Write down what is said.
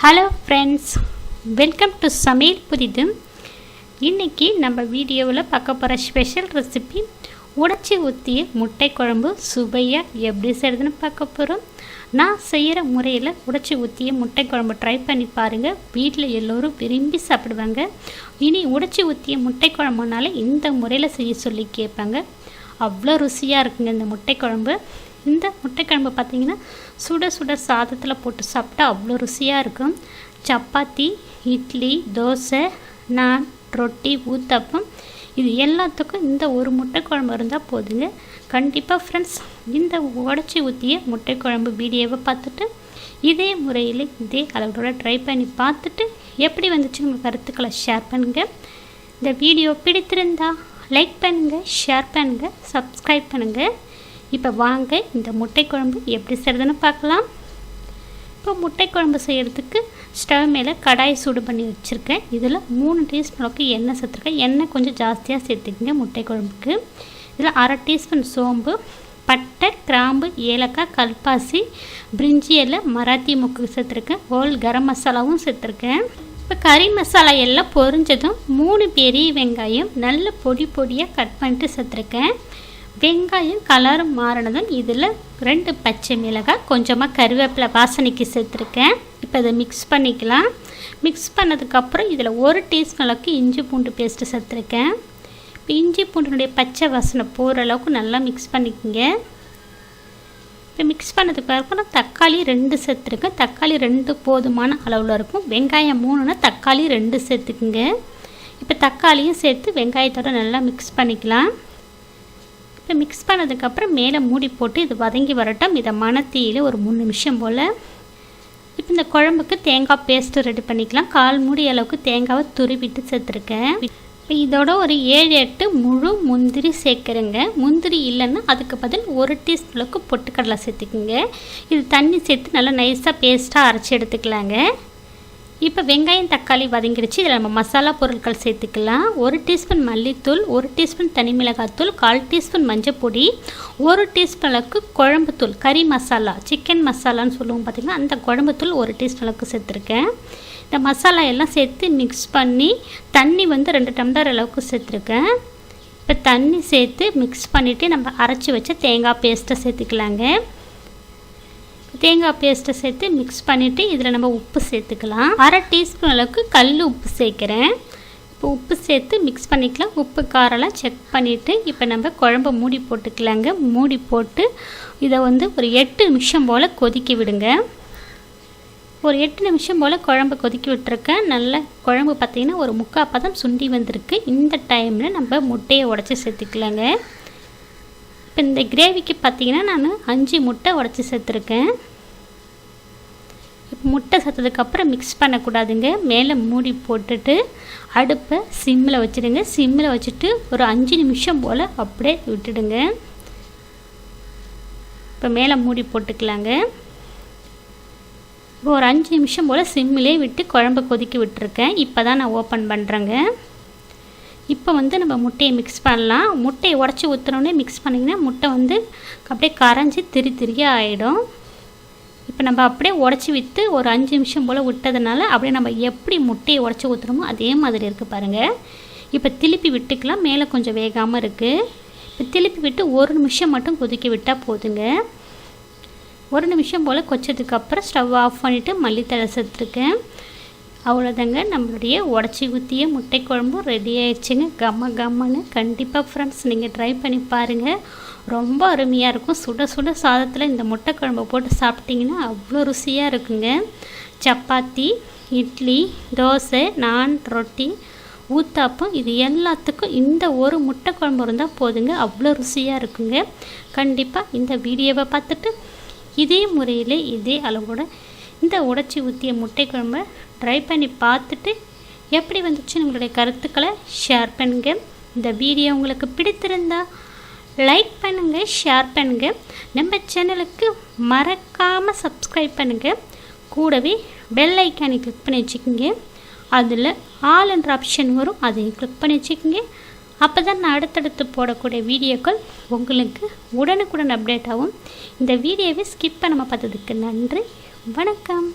Hello friends, welcome to சமையல் புதிது. இன்றைக்கி நம்ம வீடியோவில் பார்க்க போகிற ஸ்பெஷல் ரெசிபி உடைச்சி ஊற்றிய முட்டை குழம்பு சுவையாக எப்படி செய்கிறதுன்னு பார்க்க போகிறோம். நான் செய்கிற முறையில் உடைச்சி ஊற்றிய முட்டை குழம்பு ட்ரை பண்ணி பாருங்கள். வீட்டில் எல்லோரும் விரும்பி சாப்பிடுவாங்க. இனி உடைச்சி ஊற்றிய முட்டை குழம்புனால இந்த முறையில் செய்ய சொல்லி கேட்பாங்க. அவ்வளோ ருசியாக இருக்குங்க இந்த முட்டை குழம்பு. இந்த முட்டை குழம்பு பார்த்திங்கன்னா சுட சுட சாதத்தில் போட்டு சாப்பிட்டா அவ்வளோ ருசியாக இருக்கும். சப்பாத்தி, இட்லி, தோசை, நான், ரொட்டி, ஊத்தப்பம் இது எல்லாத்துக்கும் இந்த ஒரு முட்டை குழம்பு இருந்தால் போதுங்க. கண்டிப்பாக ஃப்ரெண்ட்ஸ், இந்த உடைச்சி ஊற்றிய முட்டை குழம்பு வீடியோவை பார்த்துட்டு இதே முறையில் இதே அளவோட ட்ரை பண்ணி பார்த்துட்டு எப்படி வந்துச்சு உங்கள் கருத்துக்களை ஷேர் பண்ணுங்கள். இந்த வீடியோ பிடித்திருந்தா லைக் பண்ணுங்கள், ஷேர் பண்ணுங்கள், சப்ஸ்கிரைப் பண்ணுங்கள். இப்போ வாங்க இந்த முட்டை குழம்பு எப்படி செய்கிறதுன்னு பார்க்கலாம். இப்போ முட்டை குழம்பு செய்கிறதுக்கு ஸ்டவ் மேலே கடாய் சூடு பண்ணி வச்சுருக்கேன். இதில் 3 டீஸ்பூன் அளவுக்கு எண்ணெய் சேர்த்துருக்கேன். எண்ணெய் கொஞ்சம் ஜாஸ்தியாக சேர்த்துக்கிங்க முட்டை குழம்புக்கு. இதில் 1/2 டீஸ்பூன் சோம்பு, பட்டை, கிராம்பு, ஏலக்காய், கல்பாசி, பிரிஞ்சி இலை, மராத்தி மொக்கு சேர்த்துருக்கேன். ஹோல் கரம் மசாலாவும் சேர்த்துருக்கேன். இப்போ கறி மசாலா எல்லாம் பொரிஞ்சதும் 3 பெரிய வெங்காயம் நல்ல பொடி பொடியாக கட் பண்ணிட்டு சேர்த்துருக்கேன். வெங்காயம் கலர் மாறினதும் இதில் 2 பச்சை மிளகாய், கொஞ்சமாக கருவேப்பிலை வாசனைக்கு சேர்த்துருக்கேன். இப்போ இதை மிக்ஸ் பண்ணிக்கலாம். மிக்ஸ் பண்ணதுக்கப்புறம் இதில் 1 டீஸ்பூன் அளவுக்கு இஞ்சி பூண்டு பேஸ்ட்டு சேர்த்துருக்கேன். இப்போ இஞ்சி பூண்டினுடைய பச்சை வாசனை போகிற அளவுக்கு நல்லா மிக்ஸ் பண்ணிக்கோங்க. இப்போ மிக்ஸ் பண்ணதுக்கப்புறம் தக்காளி 2 சேர்த்துருக்கேன். தக்காளி 2 போதுமான அளவில் இருக்கும். வெங்காயம் 3னா தக்காளி 2 சேர்த்துக்குங்க. இப்போ தக்காளியும் சேர்த்து வெங்காயத்தோடு நல்லா மிக்ஸ் பண்ணிக்கலாம். இப்போ மிக்ஸ் பண்ணதுக்கப்புறம் மேலே மூடி போட்டு இது வதங்கி வரட்டும். இதை மணத்தீயில் ஒரு 3 நிமிஷம் போல். இப்போ இந்த குழம்புக்கு தேங்காய் பேஸ்ட்டு ரெடி பண்ணிக்கலாம். 1/4 மூடி அளவுக்கு தேங்காவை துருவிட்டு சேர்த்துருக்கேன். இப்போ இதோட ஒரு 7-8 முழு முந்திரி சேர்க்குறேங்க. முந்திரி இல்லைன்னா அதுக்கு பதில் 1 டீஸ்பூன் அளவுக்கு பொட்டுக்கடலை சேர்த்துக்குங்க. இது தண்ணி சேர்த்து நல்லா நைஸாக பேஸ்ட்டாக அரைச்சி எடுத்துக்கலாங்க. இப்போ வெங்காயம் தக்காளி வதங்கிடுச்சு. இதில் நம்ம மசாலா பொருட்கள் சேர்த்துக்கலாம். 1 டீஸ்பூன் மல்லித்தூள், 1 டீஸ்பூன் தனி மிளகாத்தூள், 1/4 டீஸ்பூன் மஞ்சப்பொடி, 1 டீஸ்பூன் அளவுக்கு குழம்புத்தூள், கறி மசாலா, சிக்கன் மசாலான்னு சொல்லுவோம் பார்த்திங்கன்னா அந்த குழம்புத்தூள் 1 டீஸ்பூன் அளவுக்கு சேர்த்துருக்கேன். இந்த மசாலா எல்லாம் சேர்த்து மிக்ஸ் பண்ணி தண்ணி 2 டம்ளர் அளவுக்கு சேர்த்துருக்கேன். இப்போ தண்ணி சேர்த்து மிக்ஸ் பண்ணிவிட்டு நம்ம அரைச்சி வச்ச தேங்காய் பேஸ்ட்டை சேர்த்துக்கலாங்க. தேங்காய் பேஸ்ட்டை சேர்த்து மிக்ஸ் பண்ணிவிட்டு இதில் நம்ம உப்பு சேர்த்துக்கலாம். 1/2 டீஸ்பூன் அளவுக்கு கல் உப்பு சேர்க்குறேன். இப்போ உப்பு சேர்த்து மிக்ஸ் பண்ணிக்கலாம். உப்பு காரெல்லாம் செக் பண்ணிவிட்டு இப்போ நம்ம குழம்பு மூடி போட்டுக்கலாங்க. மூடி போட்டு இதை ஒரு 8 நிமிஷம் போல் கொதிக்க விடுங்க. ஒரு 8 நிமிஷம் போல் குழம்பு கொதிக்க விட்டுருக்கேன். நல்ல குழம்பு பார்த்திங்கன்னா ஒரு 3/4 பதம் சுண்டி வந்திருக்கு. இந்த டைமில் நம்ம முட்டையை உடச்சி சேர்த்துக்கலாங்க. இப்போ இந்த கிரேவிக்கு பார்த்திங்கன்னா நான் 5 முட்டை உடச்சி சேர்த்துருக்கேன். இப்போ முட்டை சேர்த்ததுக்கப்புறம் மிக்ஸ் பண்ணக்கூடாதுங்க. மேலே மூடி போட்டுட்டு அடுப்பை சிம்மில் வச்சுடுங்க. சிம்மில் வச்சுட்டு ஒரு 5 நிமிஷம் போல் அப்படியே விட்டுடுங்க. இப்போ மேலே மூடி போட்டுக்கலாங்க. இப்போ ஒரு 5 நிமிஷம் போல் சிம்மிலே விட்டு குழம்பு கொதிக்க விட்டுருக்கேன். இப்போ தான் நான் ஓப்பன் பண்ணுறேங்க. இப்போ நம்ம முட்டையை மிக்ஸ் பண்ணலாம். முட்டையை உடச்சி ஊற்றுனோடனே மிக்ஸ் பண்ணிங்கன்னா முட்டை அப்படியே கரைஞ்சி திரியாக ஆகிடும். இப்போ நம்ம அப்படியே உடச்சி விற்று ஒரு 5 நிமிஷம் போல் விட்டதுனால அப்படியே நம்ம எப்படி முட்டையை உடச்சி ஊற்றுறோமோ அதே மாதிரி இருக்குது பாருங்கள். இப்போ திருப்பி விட்டுக்கலாம். மேலே கொஞ்சம் வேகாமல் இருக்குது. இப்போ திருப்பி விட்டு 1 நிமிஷம் மட்டும் கொதிக்க விட்டால் போதுங்க. 1 நிமிஷம் போல் கொச்சதுக்கப்புறம் ஸ்டவ் ஆஃப் பண்ணிவிட்டு மல்லித்தழை சேர்த்துருக்கேன். அவ்வளோதாங்க, நம்மளுடைய உடச்சி ஊற்றிய முட்டை குழம்பு ரெடி ஆயிடுச்சுங்க. கம்மன்னு. கண்டிப்பாக ஃப்ரெண்ட்ஸ் நீங்கள் ட்ரை பண்ணி பாருங்கள். ரொம்ப அருமையாக இருக்கும். சுட சுட சாதத்தில் இந்த முட்டை குழம்பு போட்டு சாப்பிட்டிங்கன்னா அவ்வளோ ருசியாக இருக்குங்க. சப்பாத்தி, இட்லி, தோசை, நான், ரொட்டி, ஊத்தாப்பம் இது எல்லாத்துக்கும் இந்த ஒரு முட்டை குழம்பு இருந்தால் போதுங்க. அவ்வளோ ருசியாக இருக்குங்க. கண்டிப்பாக இந்த வீடியோவை பார்த்துட்டு இதே முறையில் இதே அளவோட இந்த உடைச்சி ஊற்றிய முட்டை குழம்பை ட்ரை பண்ணி பார்த்துட்டு எப்படி வந்துச்சு உங்களுடைய கருத்துக்களை ஷேர் பண்ணுங்கள். இந்த வீடியோ உங்களுக்கு பிடித்திருந்தா லைக் பண்ணுங்கள், ஷேர் பண்ணுங்கள். நம்ம சேனலுக்கு மறக்காமல் சப்ஸ்கிரைப் பண்ணுங்கள். கூடவே பெல் ஐக்கானை கிளிக் பண்ணி வச்சுக்கோங்க. அதில் ஆல் என்ற ஆப்ஷன் வரும், அதையும் கிளிக் பண்ணி வச்சுக்கோங்க. அப்போ தான் நான் அடுத்தடுத்து போடக்கூடிய வீடியோக்கள் உங்களுக்கு உடனுக்குடன் அப்டேட் ஆகும். இந்த வீடியோவை ஸ்கிப் பண்ணாமல் பார்த்ததுக்கு நன்றி. வணக்கம்.